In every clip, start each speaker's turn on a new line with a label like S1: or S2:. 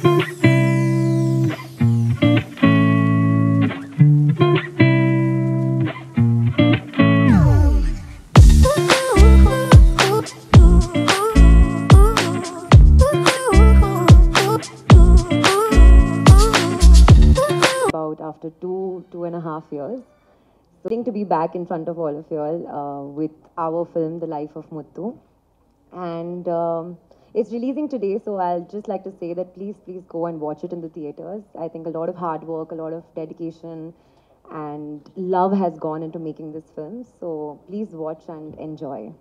S1: About after 2.5 years. So, to be back in front of all of you all with our film, The Life of Muthu. And it's releasing today, so I'll just like to say that please go and watch it in the theaters. I think a lot of hard work, a lot of dedication, and love has gone into making this film. So please watch and enjoy.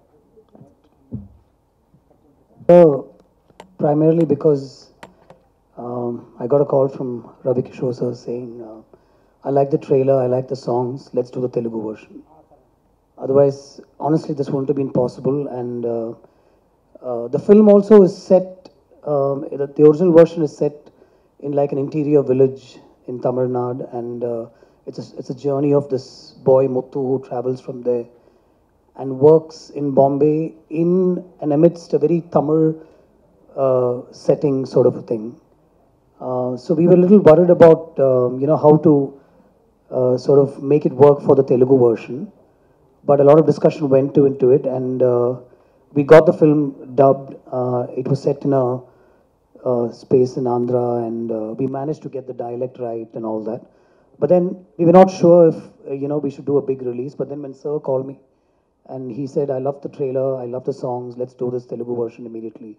S2: Primarily because I got a call from Ravi Kishore sir saying, I like the trailer, I like the songs, let's do the Telugu version. Otherwise, honestly, this wouldn't have been possible. And the film also is set, the original version is set in like an interior village in Tamil Nadu. And it's a journey of this boy Muthu who travels from there and works in Bombay in and amidst a very Tamil setting sort of a thing. So we were a little worried about, how to sort of make it work for the Telugu version. But a lot of discussion went into it, and we got the film dubbed. It was set in a space in Andhra, and we managed to get the dialect right and all that. But then we were not sure if, we should do a big release. But then when Sir called me, and he said, I love the trailer, I love the songs, let's do this Telugu version immediately.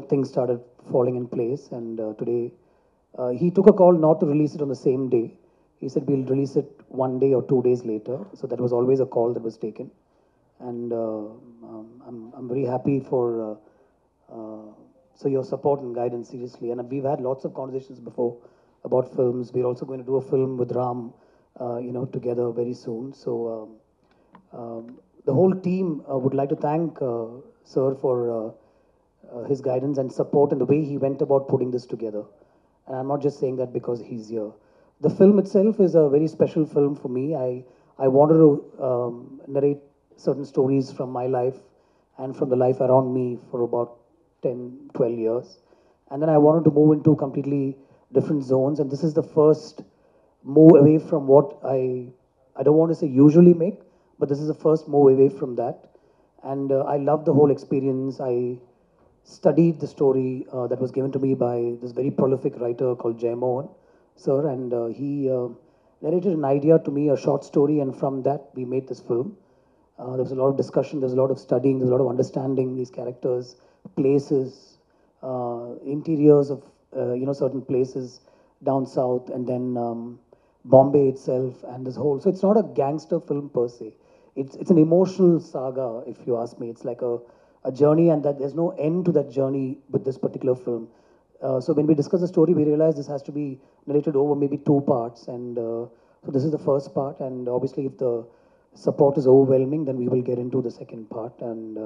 S2: Things started falling in place, and today he took a call not to release it on the same day. He said we'll release it 1 day or 2 days later. So that was always a call that was taken, and I'm very happy for so your support and guidance, seriously. And we've had lots of conversations before about films. We're also going to do a film with Ram, together very soon. So the whole team would like to thank Sir for his guidance and support and the way he went about putting this together. And I'm not just saying that because he's here. The film itself is a very special film for me. I wanted to narrate certain stories from my life and from the life around me for about 10, 12 years. And then I wanted to move into completely different zones. And this is the first move away from what I don't want to say usually make, but this is the first move away from that. And I love the whole experience. I studied the story that was given to me by this very prolific writer called Mohan, sir, and he narrated an idea to me, a short story, and from that we made this film. There was a lot of discussion, there was a lot of studying, there was a lot of understanding these characters, places, interiors of certain places down south, and then Bombay itself, and this whole. So it's not a gangster film per se. It's an emotional saga, if you ask me. It's like a journey, and that there's no end to that journey with this particular film. So when we discuss the story, we realize this has to be narrated over maybe 2 parts, and so this is the first part. And obviously, if the support is overwhelming, then we will get into the second part. And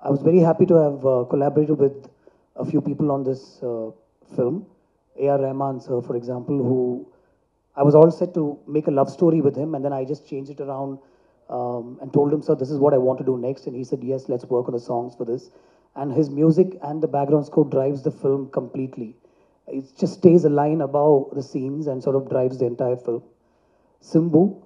S2: I was very happy to have collaborated with a few people on this film. A.R. Rahman, sir, for example, who I was all set to make a love story with him, and then I just changed it around and told him, sir, this is what I want to do next. And he said, yes, let's work on the songs for this. And his music and the background score drives the film completely. It just stays a line above the scenes and sort of drives the entire film. Simbu,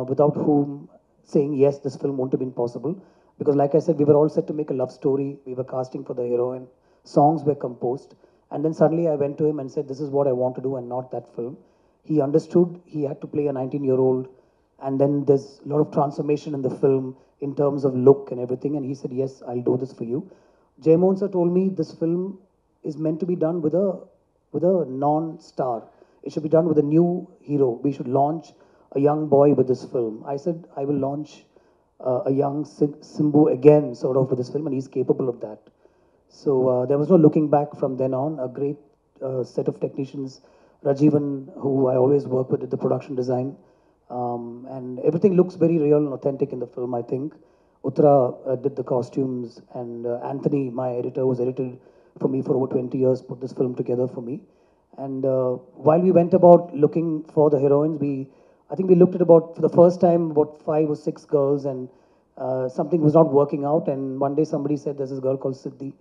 S2: without whom saying yes, this film wouldn't have been possible. Because like I said, we were all set to make a love story. We were casting for the heroine. Songs were composed. And then suddenly I went to him and said, this is what I want to do and not that film. He understood he had to play a 19-year-old. And then there's a lot of transformation in the film in terms of look and everything. And he said, yes, I'll do this for you. Mohan sir told me this film is meant to be done with a non-star. It should be done with a new hero. We should launch a young boy with this film. I said, I will launch a young Simbu again, sort of, with this film, and he's capable of that. So there was no looking back from then on. A great set of technicians, Rajivan, who I always work with, did the production design. And everything looks very real and authentic in the film, I think. Uttara did the costumes, and Anthony, my editor, who's edited for me for over 20 years, put this film together for me. And while we went about looking for the heroines, I think we looked at about, for the first time, about 5 or 6 girls, and something was not working out. And one day somebody said, there's this girl called Siddhi.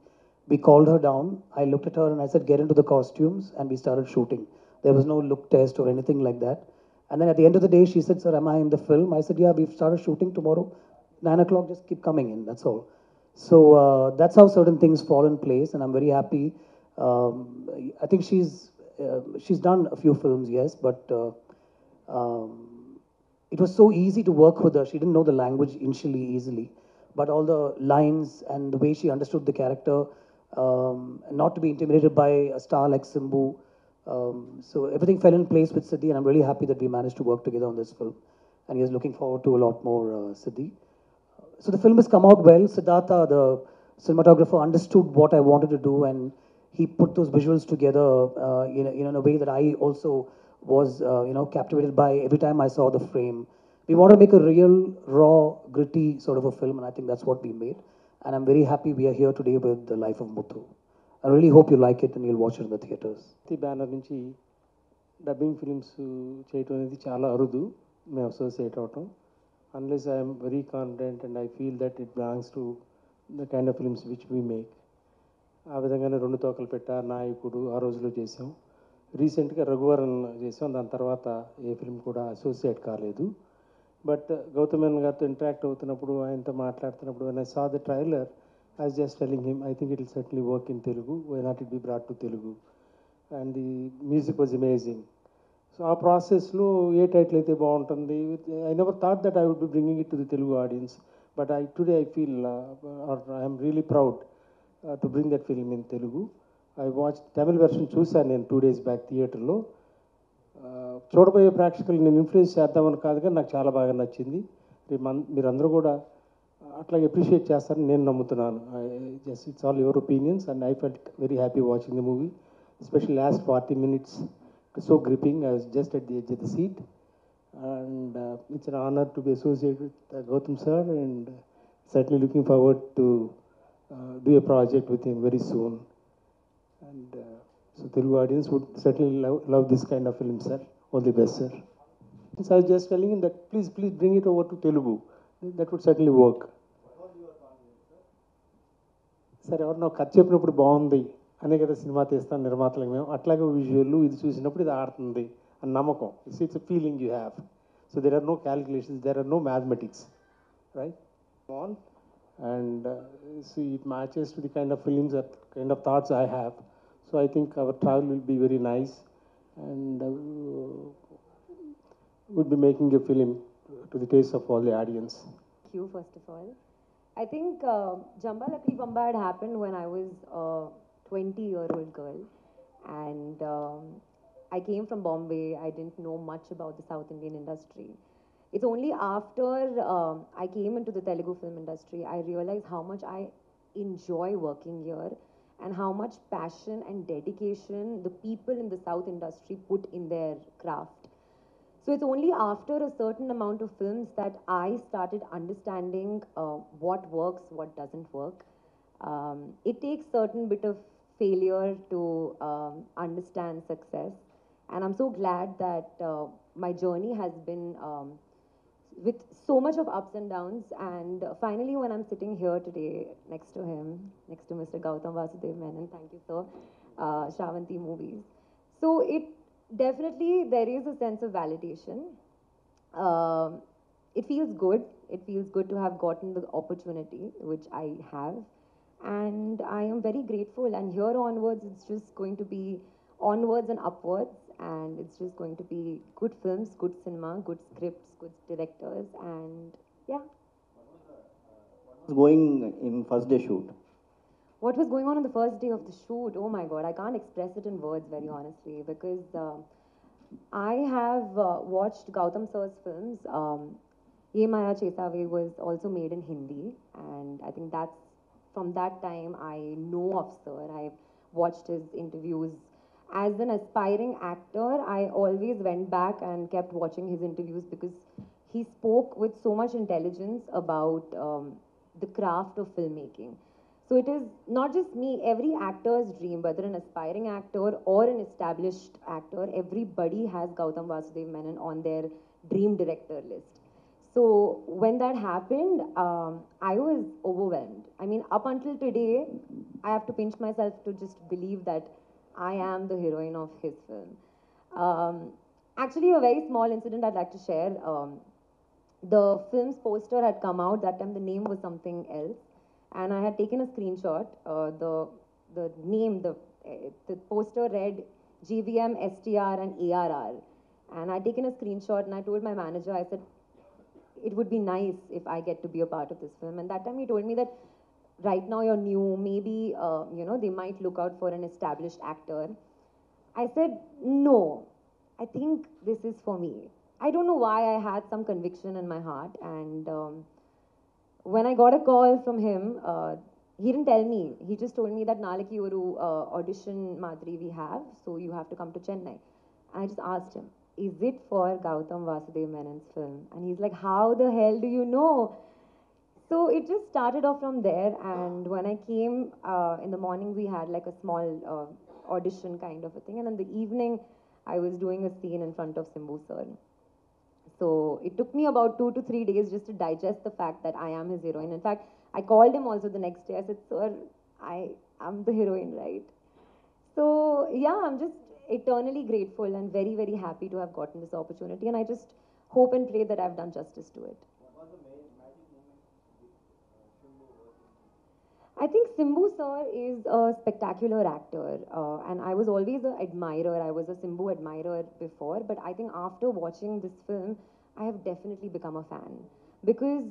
S2: We called her down. I looked at her and I said, get into the costumes, and we started shooting. There was no look test or anything like that. And then at the end of the day, she said, sir, am I in the film? I said, yeah, we've started shooting tomorrow. 9 o'clock, just keep coming in, that's all. So that's how certain things fall in place, and I'm very happy. I think she's done a few films, yes, but it was so easy to work with her. She didn't know the language initially easily, but all the lines and the way she understood the character, not to be intimidated by a star like Simbu. So everything fell in place with Siddhi, and I'm really happy that we managed to work together on this film. And he is looking forward to a lot more, Siddhi. So the film has come out well. Siddhartha, the cinematographer, understood what I wanted to do, and he put those visuals together in a way that I also was captivated by every time I saw the frame. We want to make a real, raw, gritty sort of a film, and I think that's what we made. And I'm very happy we are here today with The Life of Muthu. I really hope you like it and you'll watch it in the theaters.
S3: ఈ banner నుంచి dubbing films చేయటం అనేది చాలా అరుదు మేము associate అవటం unless I'm very confident and I feel that it belongs to the kind of films which we make. ఆ విధంగానే రెండు తోకలు పెట్ట నాయకుడు ఆ రోజులో చేసాం. రీసెంట్గా రఘువరన్ చేసాం. దాని తర్వాత ఏ ఫిల్మ్ కూడా అసోసియేట్ కాలేదు. బట్ గౌతమ్ మేనన్ గారితో ఇంటరాక్ట్ అవుతున్నప్పుడు ఆయనతో మాట్లాడుతున్నప్పుడు when I saw the trailer, I was just telling him, I think it will certainly work in Telugu. Why not it be brought to Telugu? And the music was amazing. So ఆ ప్రాసెస్లో ఏ title అయితే బాగుంటుంది. I never thought that I would be bringing it to the Telugu audience. But today I feel, or I am really proud to bring that film in Telugu. I watched Tamil version చూసాను నేను 2 days back థియేటర్లో. చూడబోయే ప్రేక్షకులు నేను influence చేద్దామని కాదు, కానీ నాకు చాలా బాగా నచ్చింది. మీరందరూ కూడా అట్లాగే అప్రిషియేట్ చేస్తారని నేను నమ్ముతున్నాను. Just it's all your opinions and I felt very happy watching the movie, especially last 40 minutes. So gripping. I was just at the edge of the seat, and it's an honor to be associated with Gautham sir, and certainly looking forward to do a project with him very soon. And so Telugu audience would certainly love this kind of film, sir. All the best, sir. So I was just telling him that please bring it over to Telugu. That would certainly work. సరే ఎవరు నాకు కథ చెప్పినప్పుడు బాగుంది అనే కదా cinema తీస్తాను నిర్మాతలకు మేము. అట్లాగే విజువల్ ఇది చూసినప్పుడు ఇది ఆడుతుంది అని నమ్మకం. It's a feeling you have. So there are no calculations, there are no mathematics, right? On and see it matches to the kind of films, that kind of thoughts I have. So I think our travel will be very nice, and we'll be making a film to the taste of all the audience.
S1: Thank you, first of all. I think Jamba Lakdi Bamba had happened when I was a 20-year-old girl, and I came from Bombay. I didn't know much about the South Indian industry. It's only after I came into the Telugu film industry, I realized how much I enjoy working here and how much passion and dedication the people in the South industry put in their craft. So it's only after a certain amount of films that I started understanding what works, what doesn't work. It takes certain bit of failure to understand success, and I'm so glad that my journey has been with so much of ups and downs, and finally when I'm sitting here today next to him, next to Mr. Gautham Menon, thank you sir, Sravanthi movies. So it definitely, there is a sense of validation. It feels good. It feels good to have gotten the opportunity, which I have. And I am very grateful. And here onwards, it's just going to be onwards and upwards. And it's just going to be good films, good cinema, good scripts, good directors. And yeah.
S4: What's going in first day shoot?
S1: What was going on the first day of the shoot? Oh my God, I can't express it in words very honestly, because I have watched Gautham sir's films. Ye Maya Chetave was also made in Hindi, and I think that's from that time I know of sir. I've watched his interviews. As an aspiring actor, I always went back and kept watching his interviews because he spoke with so much intelligence about the craft of filmmaking. So it is not just me, every actor's dream, whether an aspiring actor or an established actor, everybody has Gautham Menon on their dream director list. So when that happened, I was overwhelmed. I mean, up until today, I have to pinch myself to just believe that I am the heroine of his film. Um, Actually, a very small incident I'd like to share. The film's poster had come out. That time, the name was something else, and I had taken a screenshot. The name, the poster read GVM, STR, and ARR. And I'd taken a screenshot, and I told my manager, I said, it would be nice if I get to be a part of this film. And that time he told me that right now you're new, maybe, they might look out for an established actor. I said, no, I think this is for me. I don't know why I had some conviction in my heart. And when I got a call from him, he didn't tell me. He just told me that Nalaki Oru audition Madri we have, so you have to come to Chennai. I just asked him, is it for Gautham Menon's film? And he's like, how the hell do you know? So it just started off from there. And when I came in the morning, we had like a small audition kind of a thing. And in the evening, I was doing a scene in front of Simbu sir. So it took me about 2 to 3 days just to digest the fact that I am his heroine. In fact, I called him also the next day. I said, sir, I'm the heroine, right? So yeah, I'm just eternally grateful and very, very happy to have gotten this opportunity. And I just hope and pray that I've done justice to it. I think Simbu sir is a spectacular actor, and I was always an admirer. I was a Simbu admirer before, but I think after watching this film, I have definitely become a fan because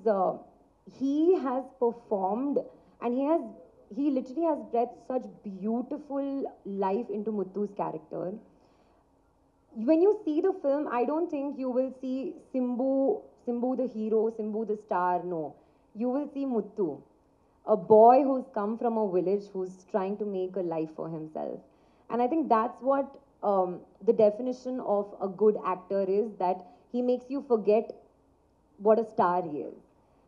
S1: he has performed and he literally has brought such beautiful life into Muthu's character. When you see the film, I don't think you will see Simbu the hero, Simbu the star. No, you will see Muthu, a boy who's come from a village who's trying to make a life for himself. And I think that's what the definition of a good actor is, that he makes you forget what a star he is.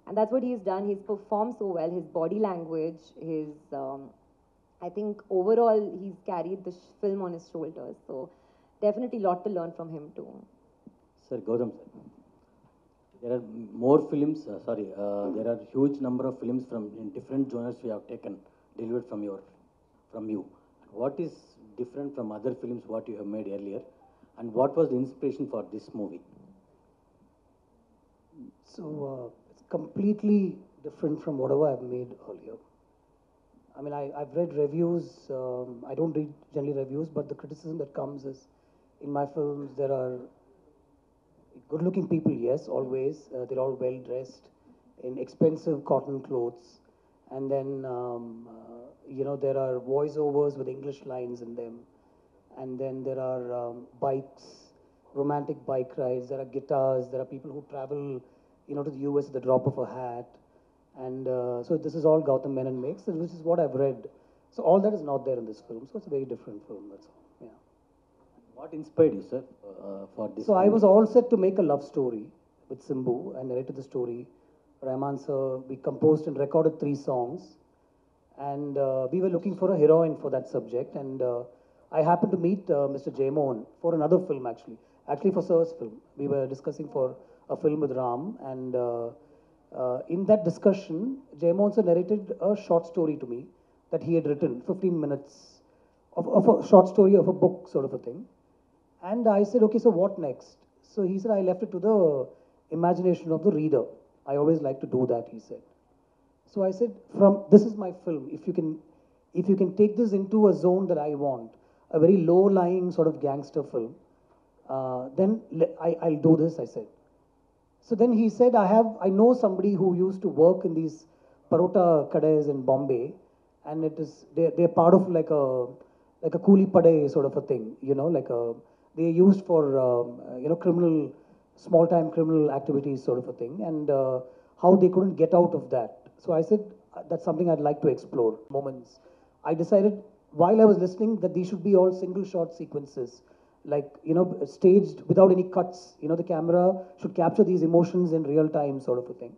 S1: And that's what he's done. He's performed so well. His body language, I think overall he's carried the film on his shoulders. So definitely a lot to learn from him too.
S5: Sir, Gautam, sir. There are more films, there are huge number of films from in different genres we have taken, delivered from you. What is different from other films what you have made earlier, and what was the inspiration for this movie?
S2: So it's completely different from whatever I've made earlier. I mean, I've read reviews. I don't read generally reviews, but the criticism that comes is, in my films, there are good-looking people, yes, always. They're all well-dressed in expensive cotton clothes. And then, there are voiceovers with English lines in them. And then there are bikes, romantic bike rides. There are guitars. There are people who travel, to the US at the drop of a hat. And so this is all Gautham Menon makes, which is what I've read. So all that is not there in this film. So it's a very different film, that's all. Yeah.
S5: What inspired you, sir, for this?
S2: So I was all set to make a love story with Simbu. I narrated the story. Rahman sir, we composed and recorded 3 songs. And we were looking for a heroine for that subject. And I happened to meet Mr. Jaimon for another film, actually for Sir's film. We were discussing for a film with Ram. And in that discussion, Jaimon sir narrated a short story to me that he had written, 15 minutes of a short story of a book sort of a thing. And I said, okay, so what next? So he said, I left it to the imagination of the reader. I always like to do that, he said. So I said, this is my film. If you can take this into a zone that I want, a very low-lying sort of gangster film, then I'll do this, I said. So then he said, I know somebody who used to work in these parota kades in Bombay, and they're part of like a coolie pade sort of a thing, they're used for small-time criminal activities sort of a thing, and how they couldn't get out of that. So I said, that's something I'd like to explore. Moments. I decided while I was listening that these should be all single shot sequences, like, staged without any cuts. The camera should capture these emotions in real time sort of a thing.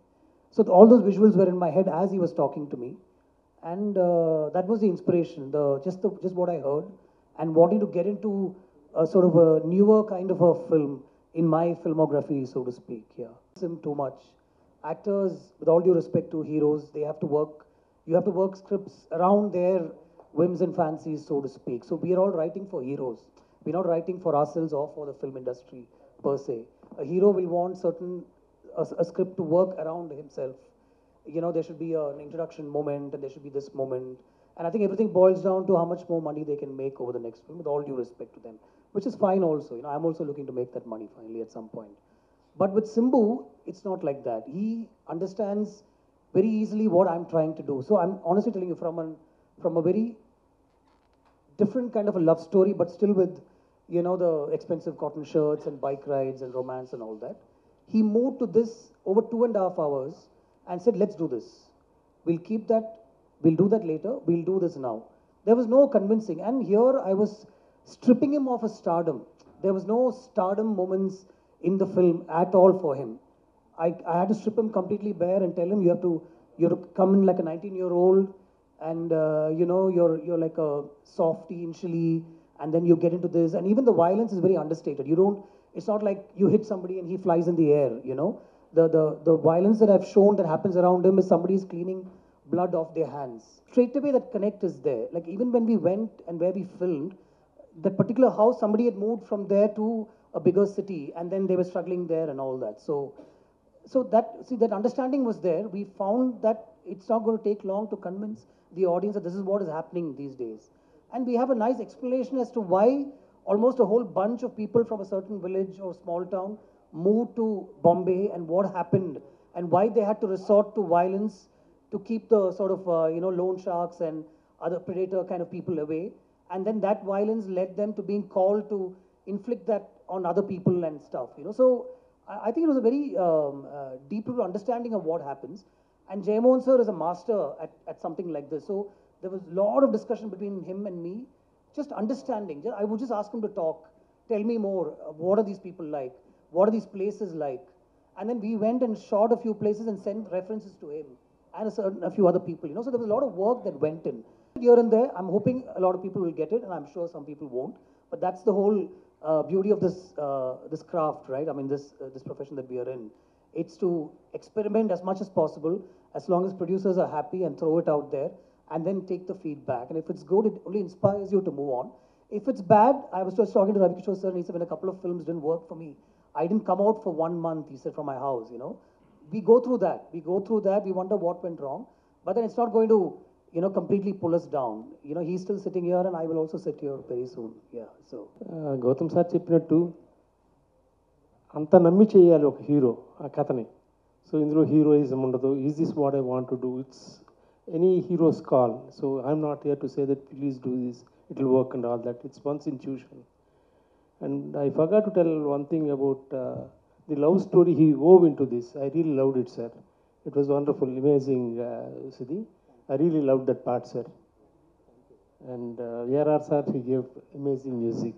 S2: So all those visuals were in my head as he was talking to me. And that was the inspiration, just what I heard, and wanting to get into a sort of a newer kind of a film in my filmography, so to speak, yeah. him too much. Actors, with all due respect to heroes, they have to work. You have to work scripts around their whims and fancies, so to speak. So we are all writing for heroes. We're not writing for ourselves or for the film industry per se. A hero will want a script to work around himself. You know, there should be an introduction moment, and there should be this moment. And I think everything boils down to how much more money they can make over the next film, with all due respect to them, which is fine also. You know, I'm also looking to make that money finally at some point. But with Simbu, it's not like that. He understands very easily what I'm trying to do. So I'm honestly telling you, from a very different kind of a love story, but still with, you know, the expensive cotton shirts and bike rides and romance and all that. He moved to this over 2.5 hours and said, let's do this. We'll keep that, we'll do that later, we'll do this now. There was no convincing. And here I was stripping him of a stardom. There was no stardom moments in the film at all for him. I had to strip him completely bare and tell him you have to come in like a 19-year-old, and you know, you're like a softie initially, and then you get into this, and even the violence is very understated. It's not like you hit somebody and he flies in the air, you know. The violence that I've shown that happens around him is somebody's cleaning blood off their hands. Straight away that connect is there. Like even when we went and where we filmed, that particular house, somebody had moved from there to a bigger city, and then they were struggling there and all that. So that understanding was there. We found that it's not going to take long to convince the audience that this is what is happening these days. And we have a nice explanation as to why almost a whole bunch of people from a certain village or small town moved to Bombay, and what happened, and why they had to resort to violence to keep the sort of loan sharks and other predator kind of people away. And then that violence led them to being called to inflict that on other people and stuff. You know, so I think it was a very deep understanding of what happens. And Jaymohan sir is a master at something like this. So there was a lot of discussion between him and me, just understanding. I would just ask him to talk, tell me more. What are these people like? What are these places like? And then we went and shot a few places and sent references to him and a few other people. You know, so there was a lot of work that went in. Here and there, I'm hoping a lot of people will get it, and I'm sure some people won't. But that's the whole beauty of this craft, right? I mean, this profession that we are in. It's to experiment as much as possible, as long as producers are happy, and throw it out there, and then take the feedback. And if it's good, it only inspires you to move on. If it's bad, I was just talking to Ravi Kishore sir, and he said, when a couple of films didn't work for me, I didn't come out for 1 month, he said, from my house, you know. We go through that. We wonder what went wrong. But then it's not going to, completely pull us down. You know, he's still sitting here, and I will also sit here very soon. Yeah, so.
S3: Gautam sir చెప్పినట్టు అంత నమ్మి చేయాలి ఒక hero ఆ కథని. So ఇందులో heroism ఉండదు. Is this what I want to do, it's any heroes call. So I'm not here to say that please do this, it will work and all that. It's once intuition. And I forgot to tell one thing about the love story he wove into this. I really loved it, sir. It was wonderful, amazing, Siddhi. I really loved that part, sir. And A.R.R. sir, he gave amazing music.